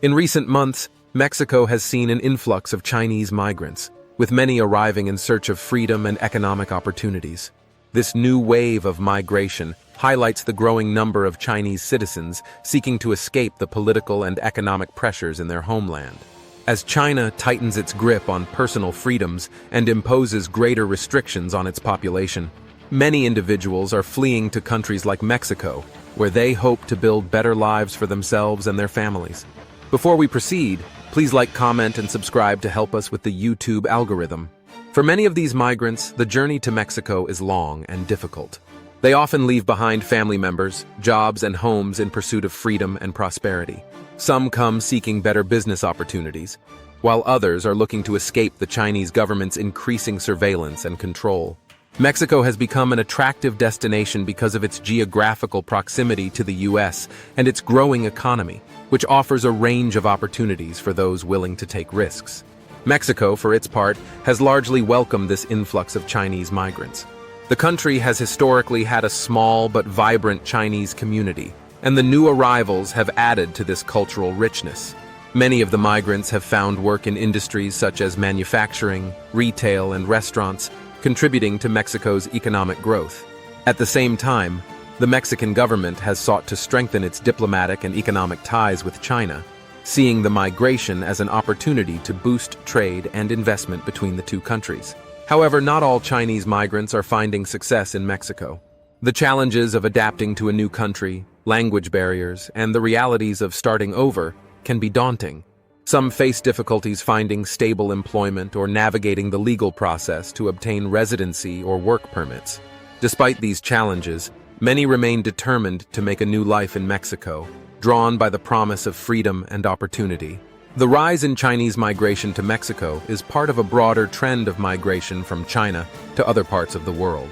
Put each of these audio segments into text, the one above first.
In recent months, Mexico has seen an influx of Chinese migrants, with many arriving in search of freedom and economic opportunities. This new wave of migration highlights the growing number of Chinese citizens seeking to escape the political and economic pressures in their homeland. As China tightens its grip on personal freedoms and imposes greater restrictions on its population, many individuals are fleeing to countries like Mexico, where they hope to build better lives for themselves and their families. Before we proceed, please like, comment, and subscribe to help us with the YouTube algorithm. For many of these migrants, the journey to Mexico is long and difficult. They often leave behind family members, jobs, and homes in pursuit of freedom and prosperity. Some come seeking better business opportunities, while others are looking to escape the Chinese government's increasing surveillance and control. Mexico has become an attractive destination because of its geographical proximity to the U.S. and its growing economy, which offers a range of opportunities for those willing to take risks. Mexico, for its part, has largely welcomed this influx of Chinese migrants. The country has historically had a small but vibrant Chinese community, and the new arrivals have added to this cultural richness. Many of the migrants have found work in industries such as manufacturing, retail, and restaurants, contributing to Mexico's economic growth. At the same time, the Mexican government has sought to strengthen its diplomatic and economic ties with China, seeing the migration as an opportunity to boost trade and investment between the two countries. However, not all Chinese migrants are finding success in Mexico. The challenges of adapting to a new country, language barriers, and the realities of starting over can be daunting. Some face difficulties finding stable employment or navigating the legal process to obtain residency or work permits. Despite these challenges, many remain determined to make a new life in Mexico, drawn by the promise of freedom and opportunity. The rise in Chinese migration to Mexico is part of a broader trend of migration from China to other parts of the world.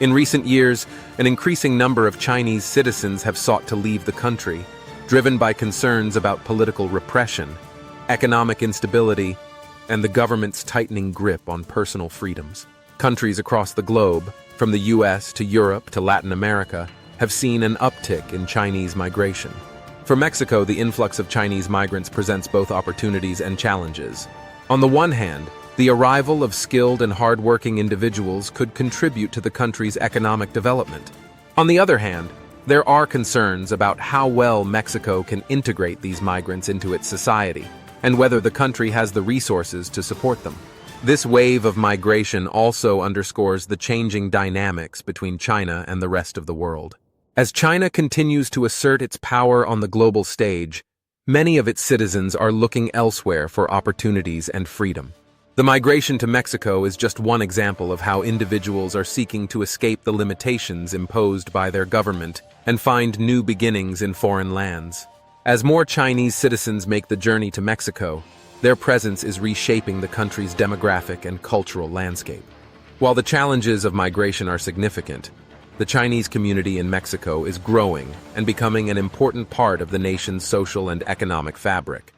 In recent years, an increasing number of Chinese citizens have sought to leave the country, driven by concerns about political repression, economic instability, and the government's tightening grip on personal freedoms. Countries across the globe, from the US to Europe to Latin America, have seen an uptick in Chinese migration. For Mexico, the influx of Chinese migrants presents both opportunities and challenges. On the one hand, the arrival of skilled and hard-working individuals could contribute to the country's economic development. On the other hand, there are concerns about how well Mexico can integrate these migrants into its society, and whether the country has the resources to support them. This wave of migration also underscores the changing dynamics between China and the rest of the world. As China continues to assert its power on the global stage, many of its citizens are looking elsewhere for opportunities and freedom. The migration to Mexico is just one example of how individuals are seeking to escape the limitations imposed by their government and find new beginnings in foreign lands. As more Chinese citizens make the journey to Mexico, their presence is reshaping the country's demographic and cultural landscape. While the challenges of migration are significant, the Chinese community in Mexico is growing and becoming an important part of the nation's social and economic fabric.